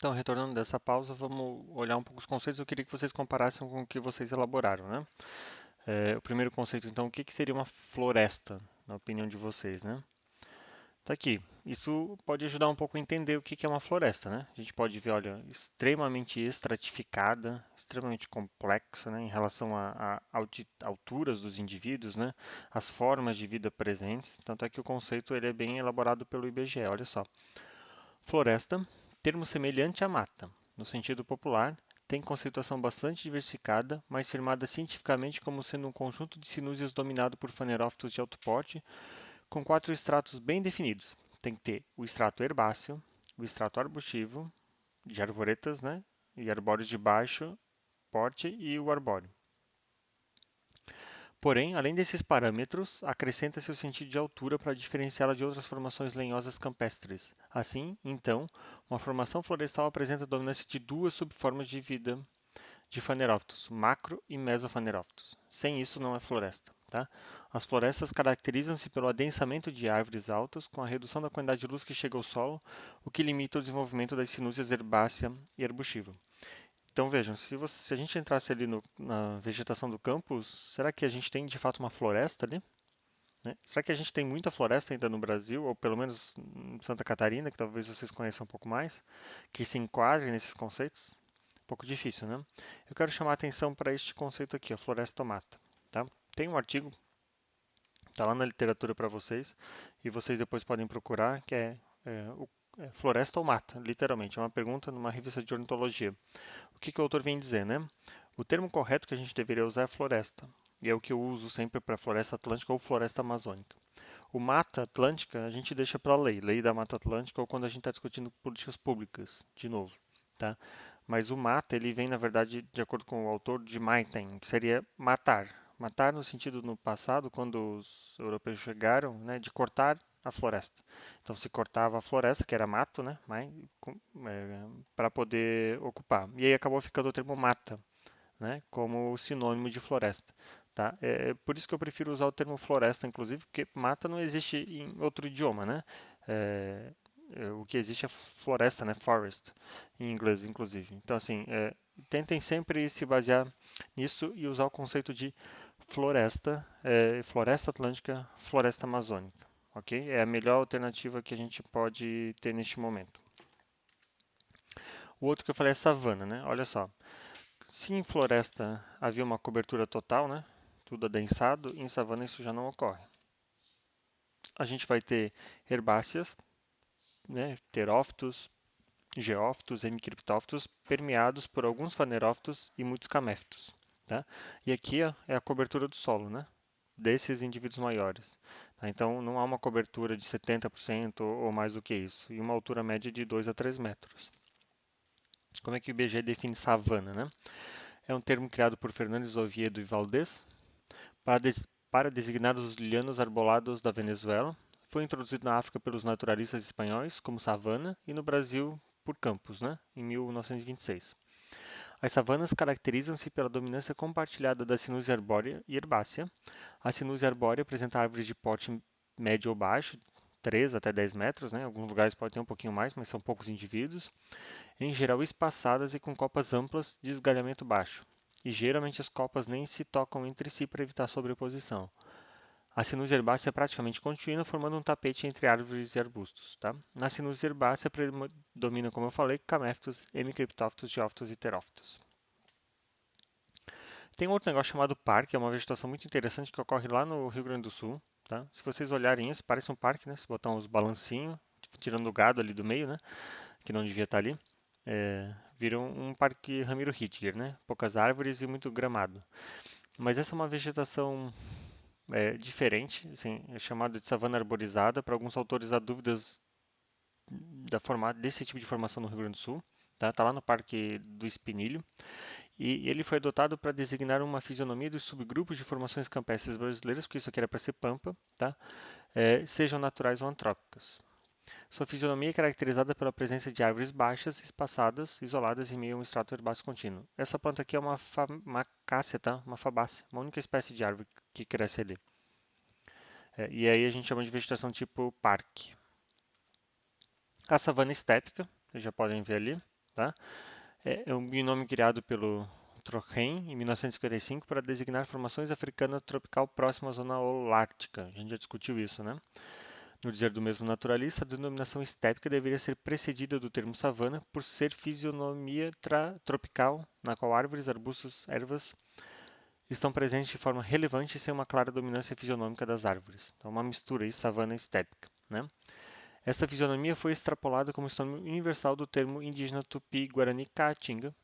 Então, retornando dessa pausa, vamos olhar um pouco os conceitos. Eu queria que vocês comparassem com o que vocês elaboraram, né? O primeiro conceito, então, o que que seria uma floresta, na opinião de vocês, né? Tá aqui. Isso pode ajudar um pouco a entender o que que é uma floresta, né? A gente pode ver, olha, extremamente estratificada, extremamente complexa, né, em relação a alturas dos indivíduos, né? As formas de vida presentes. Tanto é que o conceito ele é bem elaborado pelo IBGE, olha só. Floresta, termo semelhante à mata, no sentido popular, tem conceituação bastante diversificada, mas firmada cientificamente como sendo um conjunto de sinúzias dominado por fanerófitos de alto porte, com quatro estratos bem definidos. Tem que ter o estrato herbáceo, o estrato arbustivo, de arvoretas, né? E arbóreos de baixo porte e o arbóreo. Porém, além desses parâmetros, acrescenta-se o sentido de altura para diferenciá-la de outras formações lenhosas campestres. Assim, então, uma formação florestal apresenta a dominância de duas subformas de vida de fanerófitos, macro e mesofanerófitos. Sem isso, não é floresta. Tá? As florestas caracterizam-se pelo adensamento de árvores altas, com a redução da quantidade de luz que chega ao solo, o que limita o desenvolvimento das sinúzias herbácea e arbustiva. Então vejam, se a gente entrasse ali na vegetação do campus, será que a gente tem de fato uma floresta ali? Né? Será que a gente tem muita floresta ainda no Brasil, ou pelo menos em Santa Catarina, que talvez vocês conheçam um pouco mais, que se enquadre nesses conceitos? Um pouco difícil, né? Eu quero chamar a atenção para este conceito aqui, a floresta mata. Tá? Tem um artigo, está lá na literatura para vocês, e vocês depois podem procurar, que é floresta ou mata, literalmente. É uma pergunta numa revista de ornitologia. O que que o autor vem dizer, né? O termo correto que a gente deveria usar é floresta, e é o que eu uso sempre para floresta atlântica ou floresta amazônica. O Mata Atlântica a gente deixa para a lei da Mata Atlântica ou quando a gente está discutindo políticas públicas, de novo, tá? Mas o mata, ele vem, na verdade, de acordo com o autor, de Maiten, que seria matar. Matar no sentido no passado, quando os europeus chegaram, né, de cortar a floresta. Então se cortava a floresta, que era mato, né, para poder ocupar. E aí acabou ficando o termo mata, né, como sinônimo de floresta. Tá? É por isso que eu prefiro usar o termo floresta, inclusive, porque mata não existe em outro idioma, né? É, o que existe é floresta, né? Forest, em inglês, inclusive. Então, assim, tentem sempre se basear nisso e usar o conceito de floresta, floresta atlântica, floresta amazônica, ok? É a melhor alternativa que a gente pode ter neste momento. O outro que eu falei é savana, né? Olha só, se em floresta havia uma cobertura total, né? Tudo adensado, em savana isso já não ocorre. A gente vai ter herbáceas, né? Pterófitos, geófitos, hemicriptófitos, permeados por alguns fanerófitos e muitos caméfitos. Tá? E aqui ó, é a cobertura do solo, né? Desses indivíduos maiores. Tá? Então não há uma cobertura de 70% ou mais do que isso, e uma altura média de 2 a 3 metros. Como é que o IBGE define savana? Né? É um termo criado por Fernandes Oviedo e Valdés para designar os lianos arbolados da Venezuela. Foi introduzido na África pelos naturalistas espanhóis como savana e no Brasil por Campos, né, em 1926. As savanas caracterizam-se pela dominância compartilhada da sinúzia arbórea e herbácea. A sinúzia arbórea apresenta árvores de porte médio ou baixo, 3 até 10 metros, né? Em alguns lugares pode ter um pouquinho mais, mas são poucos indivíduos, em geral espaçadas e com copas amplas de esgalhamento baixo. E geralmente as copas nem se tocam entre si para evitar sobreposição. A sinúzia herbácea é praticamente contínua, formando um tapete entre árvores e arbustos. Tá? Na sinúzia herbácea predomina, como eu falei, caméfitos, hemicriptófitos, geófitos e terófitos. Tem outro negócio chamado parque, é uma vegetação muito interessante que ocorre lá no Rio Grande do Sul. Tá? Se vocês olharem isso, parece um parque, né? Se botar uns balancinhos, tirando o gado ali do meio, né? Que não devia estar ali. Vira um parque Ramiro Hittiger, né? Poucas árvores e muito gramado. Mas essa é uma vegetação diferente, assim, é chamado de savana arborizada. Para alguns autores há dúvidas desse tipo de formação no Rio Grande do Sul. Tá lá no Parque do Espinilho. E ele foi adotado para designar uma fisionomia dos subgrupos de formações campestres brasileiras, porque isso aqui era para ser pampa, tá? Sejam naturais ou antrópicas. Sua fisionomia é caracterizada pela presença de árvores baixas, espaçadas, isoladas em meio a um extrato herbáceo contínuo. Essa planta aqui é uma cássia, tá? Uma fabácea, uma única espécie de árvore que cresce ali. E aí a gente chama de vegetação tipo parque. A savana estépica, vocês já podem ver ali. tá? É um binômio criado pelo Trochen em 1955 para designar formações africanas tropical próximas à zona holártica. A gente já discutiu isso, né? No dizer do mesmo naturalista, a denominação estépica deveria ser precedida do termo savana por ser fisionomia tropical, na qual árvores, arbustos, ervas estão presentes de forma relevante sem uma clara dominância fisionômica das árvores. Então, uma mistura aí, savana estépica, né? Esta fisionomia foi extrapolada como sinônimo universal do termo indígena tupi-guarani caatinga,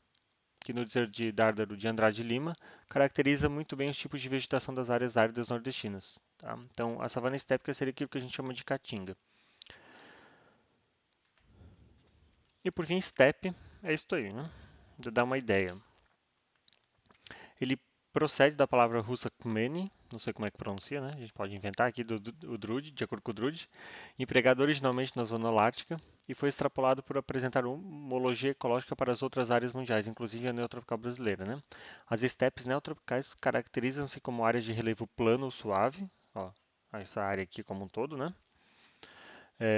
que no dizer de Dárdaro de Andrade Lima, caracteriza muito bem os tipos de vegetação das áreas áridas nordestinas. Tá? Então, a savana estépica seria aquilo que a gente chama de caatinga. E por fim, steppe é isso aí, né? De dar uma ideia. Ele procede da palavra russa kmeni, não sei como é que pronuncia, né? A gente pode inventar aqui o Drude, de acordo com o Drude, empregado originalmente na zona holártica e foi extrapolado por apresentar homologia ecológica para as outras áreas mundiais, inclusive a neotropical brasileira, né? As estepes neotropicais caracterizam-se como áreas de relevo plano ou suave, ó, essa área aqui como um todo, né?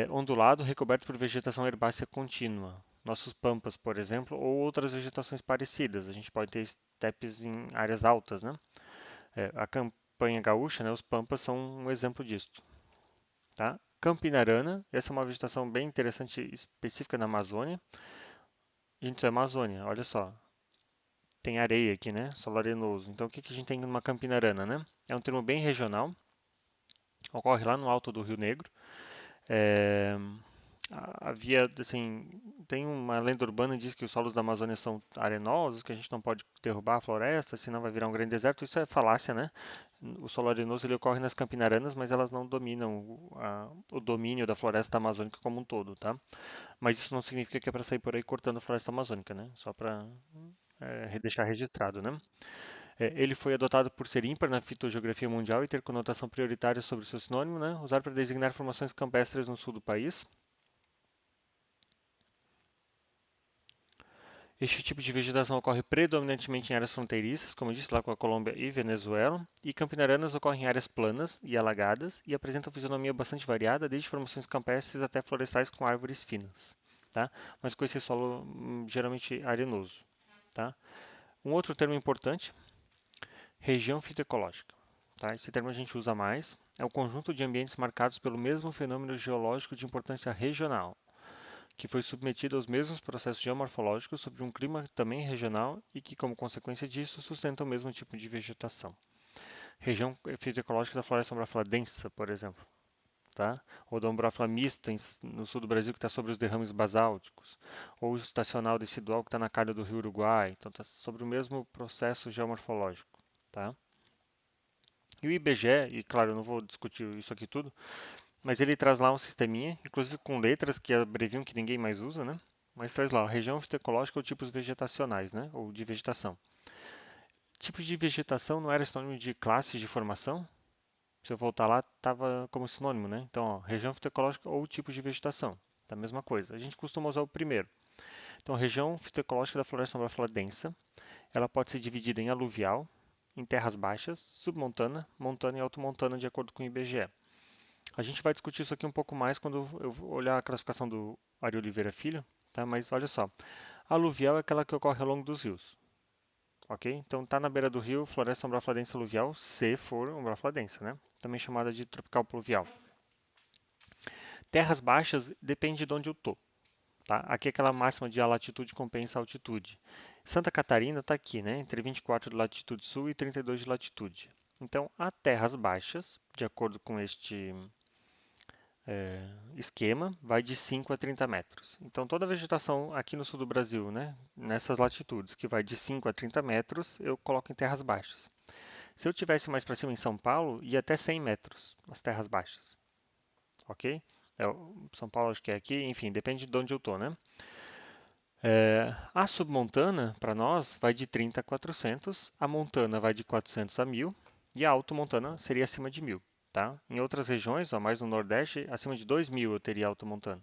Ondulado, recoberto por vegetação herbácea contínua. Nossos pampas, por exemplo, ou outras vegetações parecidas. A gente pode ter estepes em áreas altas, né? A campanha gaúcha, né, os pampas são um exemplo disso, tá? Campinarana, essa é uma vegetação bem interessante, específica na Amazônia. Gente, isso é Amazônia, olha só. Tem areia aqui, né? Solo arenoso. Então, o que que a gente tem numa campinarana, né? É um termo bem regional, ocorre lá no alto do Rio Negro. É, havia, assim, tem uma lenda urbana que diz que os solos da Amazônia são arenosos, que a gente não pode derrubar a floresta, senão vai virar um grande deserto. Isso é falácia, né? O solo arenoso ele ocorre nas campinaranas, mas elas não dominam o domínio da floresta amazônica como um todo, tá? Mas isso não significa que é para sair por aí cortando a floresta amazônica, né? Só para deixar registrado, né? Ele foi adotado por ser ímpar na fitogeografia mundial e ter conotação prioritária sobre o seu sinônimo, né? Usado para designar formações campestres no sul do país. Este tipo de vegetação ocorre predominantemente em áreas fronteiriças, como eu disse, lá com a Colômbia e Venezuela, e campinaranas ocorrem em áreas planas e alagadas e apresentam fisionomia bastante variada, desde formações campestres até florestais com árvores finas, tá? Mas com esse solo geralmente arenoso, tá? Um outro termo importante, região fitoecológica. Tá? Esse termo a gente usa mais. É o conjunto de ambientes marcados pelo mesmo fenômeno geológico de importância regional, que foi submetido aos mesmos processos geomorfológicos sobre um clima também regional e que, como consequência disso, sustenta o mesmo tipo de vegetação. Região fitoecológica da floresta umbrófila densa, por exemplo, tá? Ou da umbrófila mista no sul do Brasil, que está sobre os derrames basálticos, ou o estacional decidual, que está na calha do rio Uruguai, então está sobre o mesmo processo geomorfológico, tá? E o IBGE, e claro, eu não vou discutir isso aqui tudo, mas ele traz lá um sisteminha, inclusive com letras que abreviam que ninguém mais usa, né? Mas traz lá, região fitoecológica ou tipos vegetacionais, né? Ou de vegetação. Tipos de vegetação não era sinônimo de classe de formação? Se eu voltar lá, estava como sinônimo, né? Então, ó, região fitoecológica ou tipos de vegetação. Da mesma coisa. A gente costuma usar o primeiro. Então, região fitoecológica da floresta umbrófila densa, ela pode ser dividida em aluvial, em terras baixas, submontana, montana e altomontana, de acordo com o IBGE. A gente vai discutir isso aqui um pouco mais quando eu olhar a classificação do Ari Oliveira Filho, tá? Mas olha só, a aluvial é aquela que ocorre ao longo dos rios, ok? Então tá na beira do rio, floresta umbrófila aluvial, se for umbrófila né? Também chamada de tropical pluvial. Terras baixas depende de onde eu tô, tá? Aqui é aquela máxima de a latitude compensa a altitude. Santa Catarina está aqui, né? Entre 24 de latitude sul e 32 de latitude. Então, há terras baixas, de acordo com este esquema, vai de 5 a 30 metros. Então, toda a vegetação aqui no sul do Brasil, né, nessas latitudes, que vai de 5 a 30 metros, eu coloco em terras baixas. Se eu tivesse mais para cima em São Paulo, ia até 100 metros as terras baixas, ok? São Paulo acho que é aqui, enfim, depende de onde eu estou, né? A submontana, para nós, vai de 30 a 400, a montana vai de 400 a 1000 e a automontana seria acima de 1000. Tá? Em outras regiões, ó, mais no Nordeste, acima de 2000 eu teria automontana.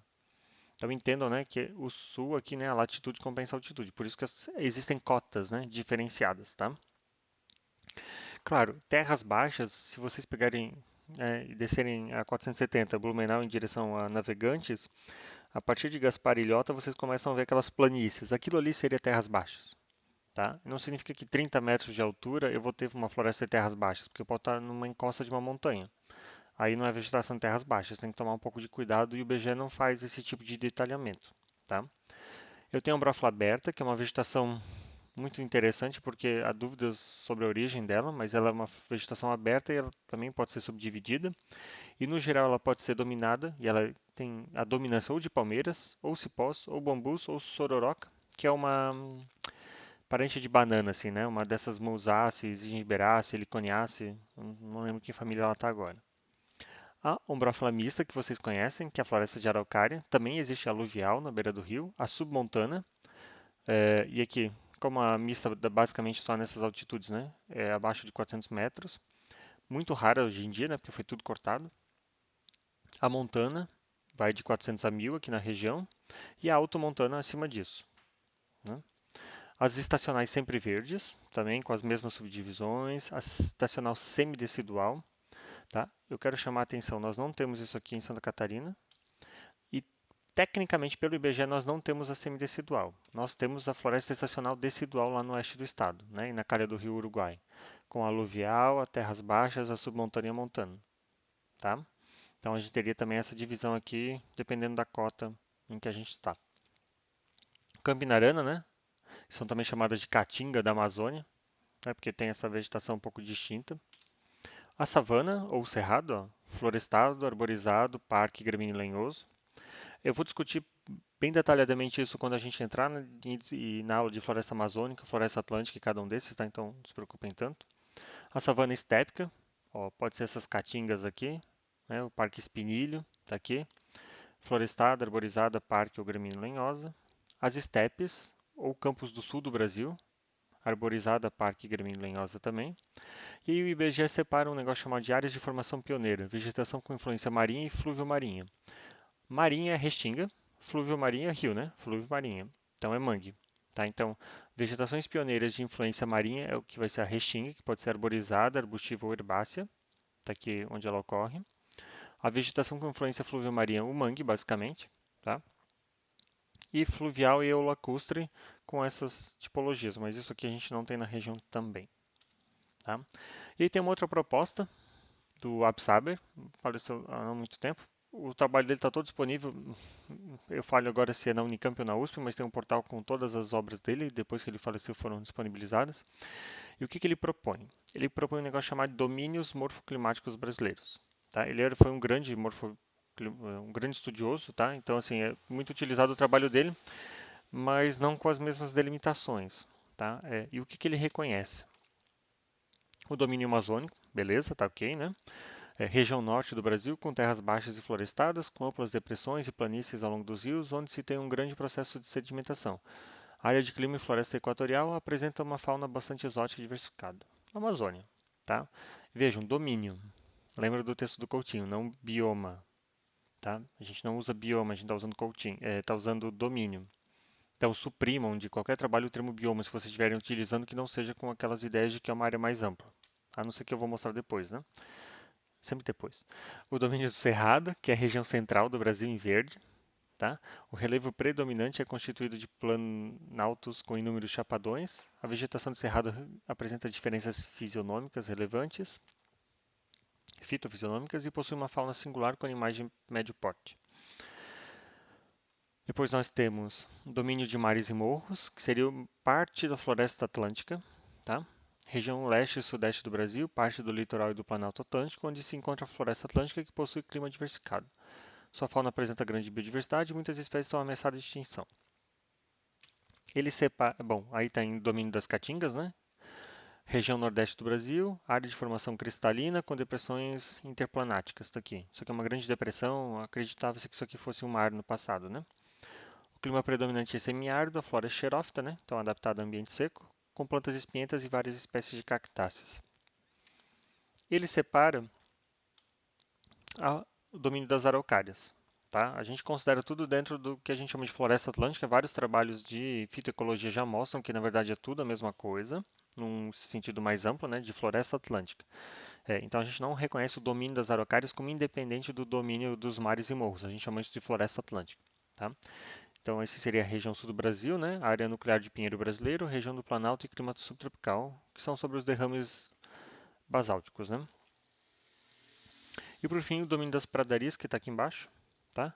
Então entendam, né, que o sul aqui, né, a latitude compensa a altitude, por isso que existem cotas, né, diferenciadas, tá? Claro, terras baixas, se vocês pegarem e descerem a 470 Blumenau em direção a Navegantes, A partir de Gaspar e Ilhota, vocês começam a ver aquelas planícies. Aquilo ali seria terras baixas. Tá? Não significa que 30 metros de altura eu vou ter uma floresta de terras baixas, porque eu posso estar numa encosta de uma montanha. Aí não é vegetação de terras baixas, tem que tomar um pouco de cuidado e o BGE não faz esse tipo de detalhamento. Tá? Eu tenho a Ambrófila aberta, que é uma vegetação muito interessante porque há dúvidas sobre a origem dela, mas ela é uma vegetação aberta e ela também pode ser subdividida. E no geral ela pode ser dominada, e ela tem a dominância ou de palmeiras, ou cipós, ou bambus, ou sororoca, que é uma parente de banana, assim, né? Uma dessas Musaceae, Zingiberaceae, Heliconiaceae, não lembro que família ela está agora. A Umbrófila mista, que vocês conhecem, que é a floresta de araucária, também existe aluvial na beira do rio, a submontana, e aqui, como a mista basicamente só nessas altitudes, né? É abaixo de 400 metros, muito rara hoje em dia, né? Porque foi tudo cortado. A montana vai de 400 a 1000 aqui na região, e a altomontana acima disso, né? As estacionais sempre verdes, também com as mesmas subdivisões. A estacional semidecidual, tá? Eu quero chamar a atenção, nós não temos isso aqui em Santa Catarina. E tecnicamente, pelo IBGE, nós não temos a semidecidual. Nós temos a floresta estacional decidual lá no oeste do estado, né? E na calha do rio Uruguai, com a aluvial, a terras baixas, a submontana e a montana, tá? Então a gente teria também essa divisão aqui, dependendo da cota em que a gente está. Campinarana, né? São também chamadas de caatinga da Amazônia, né? Porque tem essa vegetação um pouco distinta. A savana, ou cerrado, ó, florestado, arborizado, parque gramíneo lenhoso. Eu vou discutir bem detalhadamente isso quando a gente entrar na aula de floresta amazônica, floresta atlântica e cada um desses, tá? Então não se preocupem tanto. A savana estépica, ó, pode ser essas caatingas aqui, né? O parque espinilho, tá aqui. Florestada, arborizada, parque ou gramínea lenhosa. As estepes, ou campos do sul do Brasil, arborizada, parque e gramínea lenhosa também. E o IBGE separa um negócio chamado de áreas de formação pioneira, vegetação com influência marinha e fluvio-marinha. Marinha é restinga, fluvio-marinha é rio, né? Fluvio-marinha. Então é mangue. Tá? Então, vegetações pioneiras de influência marinha é o que vai ser a restinga, que pode ser arborizada, arbustiva ou herbácea, tá aqui onde ela ocorre. A vegetação com influência fluvio-marinha, o mangue, basicamente, tá? E fluvial e eulacustre com essas tipologias, mas isso aqui a gente não tem na região também, tá? E aí tem uma outra proposta do Absaber, faleceu há não muito tempo. O trabalho dele está todo disponível. Eu falho agora se é na Unicamp ou na USP, mas tem um portal com todas as obras dele, depois que ele faleceu foram disponibilizadas. E o que ele propõe? Ele propõe um negócio chamado domínios morfoclimáticos brasileiros. Tá? Ele foi um grande estudioso, tá? Então assim é muito utilizado o trabalho dele, mas não com as mesmas delimitações, tá? E o que ele reconhece? O domínio amazônico, beleza, tá ok, né? Região norte do Brasil, com terras baixas e florestadas, com amplas depressões e planícies ao longo dos rios, onde se tem um grande processo de sedimentação. A área de clima e floresta equatorial apresenta uma fauna bastante exótica e diversificada. Amazônia, tá? Vejam, domínio. Lembra do texto do Coutinho, não bioma, tá? A gente não usa bioma, a gente está usando Coutinho, está usando domínio. Então, suprimam de qualquer trabalho o termo bioma se vocês estiverem utilizando que não seja com aquelas ideias de que é uma área mais ampla. A não ser que eu vou mostrar depois, né? Sempre depois. O domínio do Cerrado, que é a região central do Brasil em verde, tá? O relevo predominante é constituído de planaltos com inúmeros chapadões. A vegetação do Cerrado apresenta diferenças fisionômicas relevantes, fitofisionômicas e possui uma fauna singular com animais de médio porte. Depois nós temos o domínio de mares e morros, que seria parte da floresta atlântica, tá? Região leste e sudeste do Brasil, parte do litoral e do Planalto Atlântico, onde se encontra a floresta atlântica que possui clima diversificado. Sua fauna apresenta grande biodiversidade e muitas espécies estão ameaçadas de extinção. Ele separa, bom, aí está em domínio das caatingas, né? Região nordeste do Brasil, área de formação cristalina com depressões interplanáticas, está aqui. Isso aqui é uma grande depressão, acreditava-se que isso aqui fosse um mar no passado, né? O clima predominante é semiárido, a flora é xerófita, né? Então adaptada a ambiente seco, com plantas espinhentas e várias espécies de cactáceas. Ele separa o domínio das araucárias. Tá? A gente considera tudo dentro do que a gente chama de floresta atlântica. Vários trabalhos de fitoecologia já mostram que, na verdade, é tudo a mesma coisa, num sentido mais amplo, né, de floresta atlântica. Então, a gente não reconhece o domínio das araucárias como independente do domínio dos mares e morros. A gente chama isso de floresta atlântica. tá? Então, esse seria a região sul do Brasil, né? A área nuclear de Pinheiro Brasileiro, região do Planalto e clima subtropical, que são sobre os derrames basálticos, né? E por fim, o domínio das pradarias, que está aqui embaixo, tá?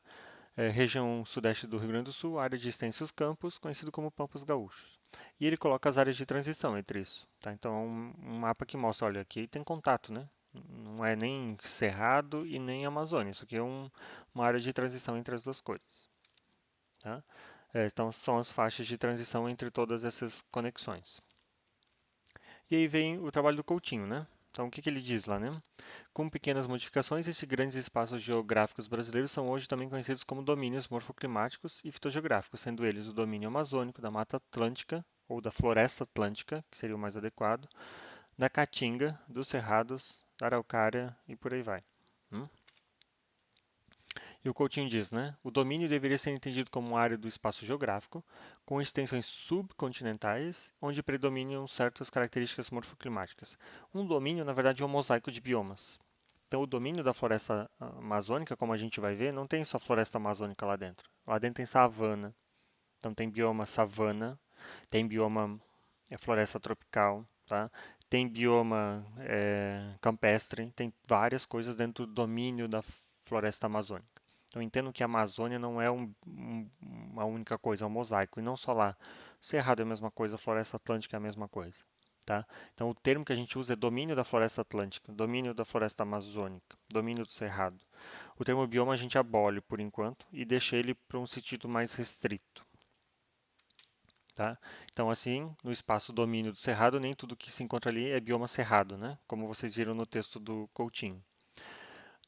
Região sudeste do Rio Grande do Sul, área de extensos campos, conhecido como Pampas Gaúchos. E ele coloca as áreas de transição entre isso, tá? Então, é um mapa que mostra, olha, aqui tem contato, né? Não é nem Cerrado e nem Amazônia, isso aqui é uma área de transição entre as duas coisas, tá? Então, são as faixas de transição entre todas essas conexões. E aí vem o trabalho do Coutinho, né? Então, o que ele diz lá, né? Com pequenas modificações, esses grandes espaços geográficos brasileiros são hoje também conhecidos como domínios morfoclimáticos e fitogeográficos, sendo eles o domínio amazônico, da Mata Atlântica, ou da Floresta Atlântica, que seria o mais adequado, da Caatinga, dos Cerrados, da Araucária e por aí vai. Hum? E o Coutinho diz, né? O domínio deveria ser entendido como uma área do espaço geográfico, com extensões subcontinentais, onde predominam certas características morfoclimáticas. Um domínio, na verdade, é um mosaico de biomas. Então, o domínio da floresta amazônica, como a gente vai ver, não tem só floresta amazônica lá dentro. Lá dentro tem savana. Então, tem bioma savana, tem bioma floresta tropical, tá? Tem bioma campestre, tem várias coisas dentro do domínio da floresta amazônica. Então, entendo que a Amazônia não é uma única coisa, é um mosaico, e não só lá. Cerrado é a mesma coisa, a floresta atlântica é a mesma coisa. Tá? Então, o termo que a gente usa é domínio da floresta atlântica, domínio da floresta amazônica, domínio do cerrado. O termo bioma a gente abole por enquanto e deixa ele para um sentido mais restrito. Tá? Então, assim, no espaço domínio do cerrado, nem tudo que se encontra ali é bioma cerrado, né? Como vocês viram no texto do Coutinho.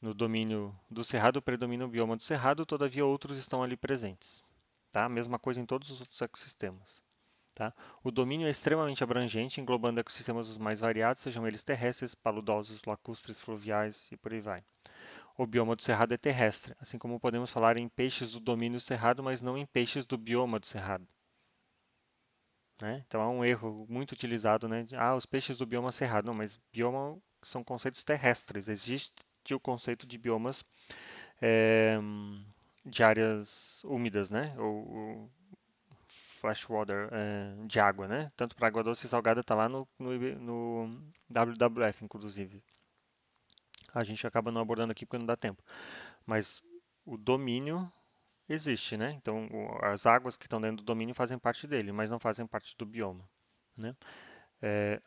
No domínio do cerrado predomina o bioma do cerrado, todavia outros estão ali presentes. Tá? Mesma coisa em todos os outros ecossistemas. Tá? O domínio é extremamente abrangente, englobando ecossistemas os mais variados, sejam eles terrestres, paludosos, lacustres, fluviais e por aí vai. O bioma do cerrado é terrestre, assim como podemos falar em peixes do domínio cerrado, mas não em peixes do bioma do cerrado. Né? Então há um erro muito utilizado, né? Os peixes do bioma cerrado. Não, mas bioma são conceitos terrestres. Existe o conceito de biomas é, de áreas úmidas, né? Ou freshwater, de água, né? Tanto para água doce e salgada está lá no WWF, inclusive. A gente acaba não abordando aqui porque não dá tempo. Mas o domínio existe, né? Então, as águas que estão dentro do domínio fazem parte dele, mas não fazem parte do bioma, né?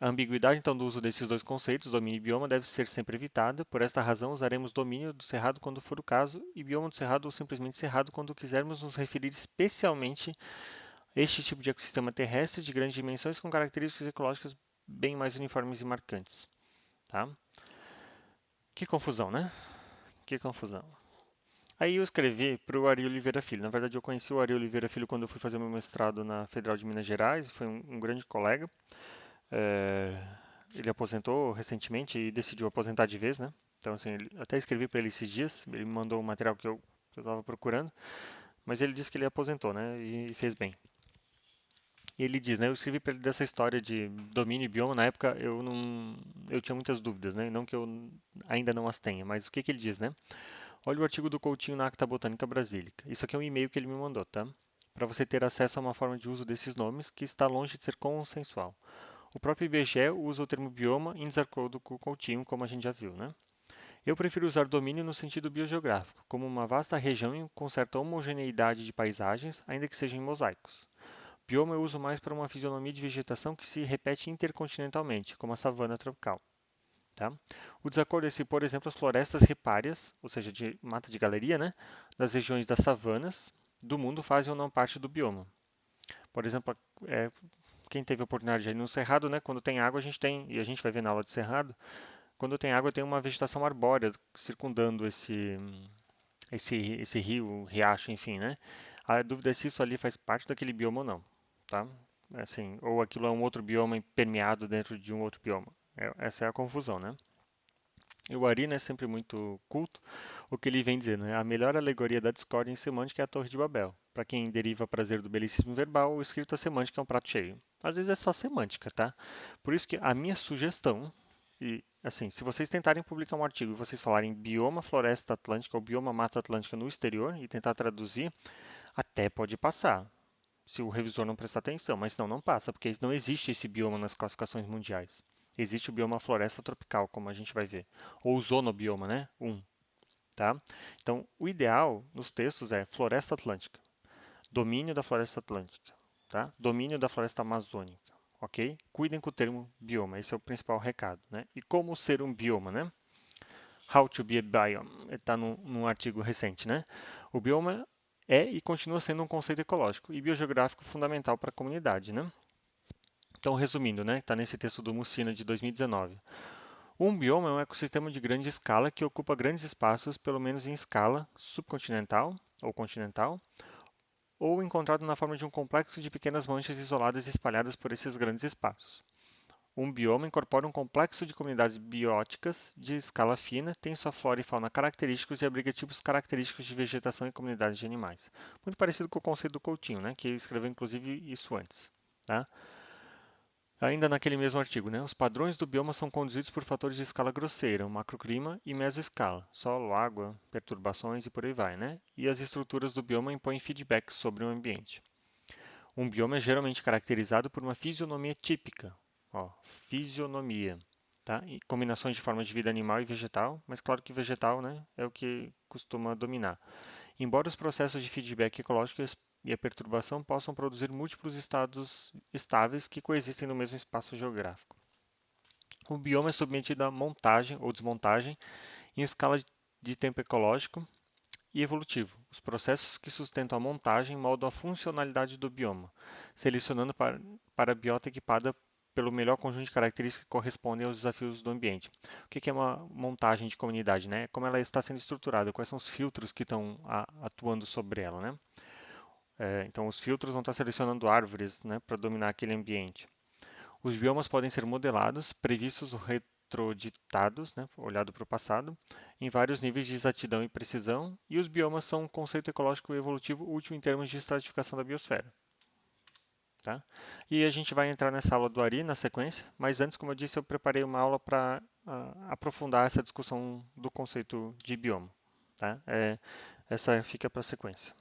A ambiguidade, então, do uso desses dois conceitos, domínio e bioma, deve ser sempre evitada. Por esta razão, usaremos domínio do cerrado quando for o caso e bioma do cerrado ou simplesmente cerrado quando quisermos nos referir especialmente a este tipo de ecossistema terrestre de grandes dimensões com características ecológicas bem mais uniformes e marcantes. Tá? Que confusão, né? Que confusão. Aí eu escrevi para o Ari Oliveira Filho. Na verdade, eu conheci o Ari Oliveira Filho quando eu fui fazer meu mestrado na Federal de Minas Gerais. Foi um grande colega. É, Ele aposentou recentemente e decidiu aposentar de vez, né? Então, assim, até escrevi para ele esses dias. Ele me mandou um material que eu estava procurando. Mas ele disse que ele aposentou, né? E fez bem. E ele diz, né? Eu escrevi para ele dessa história de domínio e bioma. Na época, eu tinha muitas dúvidas, né? Não que eu ainda não as tenha, mas o que ele diz, né? Olha o artigo do Coutinho na Acta Botânica Brasílica. Isso aqui é um e-mail que ele me mandou, tá? Para você ter acesso a uma forma de uso desses nomes que está longe de ser consensual. O próprio IBGE usa o termo bioma em desacordo com o Coutinho, como a gente já viu, né? Eu prefiro usar domínio no sentido biogeográfico, como uma vasta região com certa homogeneidade de paisagens, ainda que sejam em mosaicos. Bioma eu uso mais para uma fisionomia de vegetação que se repete intercontinentalmente, como a savana tropical. Tá? O desacordo é se, por exemplo, as florestas ripárias, ou seja, de mata de galeria, né, das regiões das savanas do mundo fazem ou não parte do bioma. Por exemplo, quem teve a oportunidade de ir no Cerrado, né, quando tem água a gente tem, e a gente vai ver na aula de Cerrado, quando tem água tem uma vegetação arbórea circundando esse rio, riacho, enfim, né? A dúvida é se isso ali faz parte daquele bioma ou não, tá? Assim, ou aquilo é um outro bioma permeado dentro de um outro bioma. Essa é a confusão, né? E o Ari, né, sempre muito culto, o que ele vem dizendo, né? A melhor alegoria da discórdia em semântica é a Torre de Babel. Para quem deriva prazer do belicismo verbal, o escrito a semântica é um prato cheio. Às vezes é só semântica, tá? Por isso que a minha sugestão, e assim, se vocês tentarem publicar um artigo e vocês falarem bioma floresta atlântica ou bioma mata atlântica no exterior e tentar traduzir, Até pode passar, se o revisor não prestar atenção, mas senão não passa, porque não existe esse bioma nas classificações mundiais. Existe o bioma floresta tropical, como a gente vai ver, ou o zonobioma, né? Tá? Então, o ideal nos textos é floresta atlântica, domínio da floresta atlântica, tá? Domínio da floresta amazônica, ok? Cuidem com o termo bioma, esse é o principal recado, né? E como ser um bioma, né? How to be a biome, está num artigo recente, né? O bioma é e continua sendo um conceito ecológico e biogeográfico fundamental para a comunidade, né? Então, resumindo, né, está nesse texto do Mussina de 2019. Um bioma é um ecossistema de grande escala que ocupa grandes espaços, pelo menos em escala subcontinental ou continental, ou encontrado na forma de um complexo de pequenas manchas isoladas e espalhadas por esses grandes espaços. Um bioma incorpora um complexo de comunidades bióticas de escala fina, tem sua flora e fauna característicos e abriga tipos característicos de vegetação e comunidades de animais. Muito parecido com o conceito do Coutinho, né, que escreveu inclusive isso antes. Tá? Ainda naquele mesmo artigo, né, os padrões do bioma são conduzidos por fatores de escala grosseira, o macroclima e mesoescala, solo, água, perturbações e por aí vai, né? E as estruturas do bioma impõem feedbacks sobre o ambiente. Um bioma é geralmente caracterizado por uma fisionomia típica, ó, fisionomia, tá? E combinações de formas de vida animal e vegetal, mas claro que vegetal, né, é o que costuma dominar. Embora os processos de feedback ecológico e a perturbação possam produzir múltiplos estados estáveis que coexistem no mesmo espaço geográfico. O bioma é submetido a montagem ou desmontagem em escala de tempo ecológico e evolutivo. Os processos que sustentam a montagem moldam a funcionalidade do bioma, selecionando para a biota equipada pelo melhor conjunto de características que correspondem aos desafios do ambiente. O que é uma montagem de comunidade, né? Como ela está sendo estruturada, quais são os filtros que estão atuando sobre ela, né? Então, os filtros vão estar selecionando árvores, né, para dominar aquele ambiente. Os biomas podem ser modelados, previstos ou retroditados, né, olhado para o passado, em vários níveis de exatidão e precisão, e os biomas são um conceito ecológico e evolutivo útil em termos de estratificação da biosfera. Tá? E a gente vai entrar nessa aula do Ari na sequência, mas antes, como eu disse, eu preparei uma aula para aprofundar essa discussão do conceito de bioma. Tá? Essa fica para a sequência.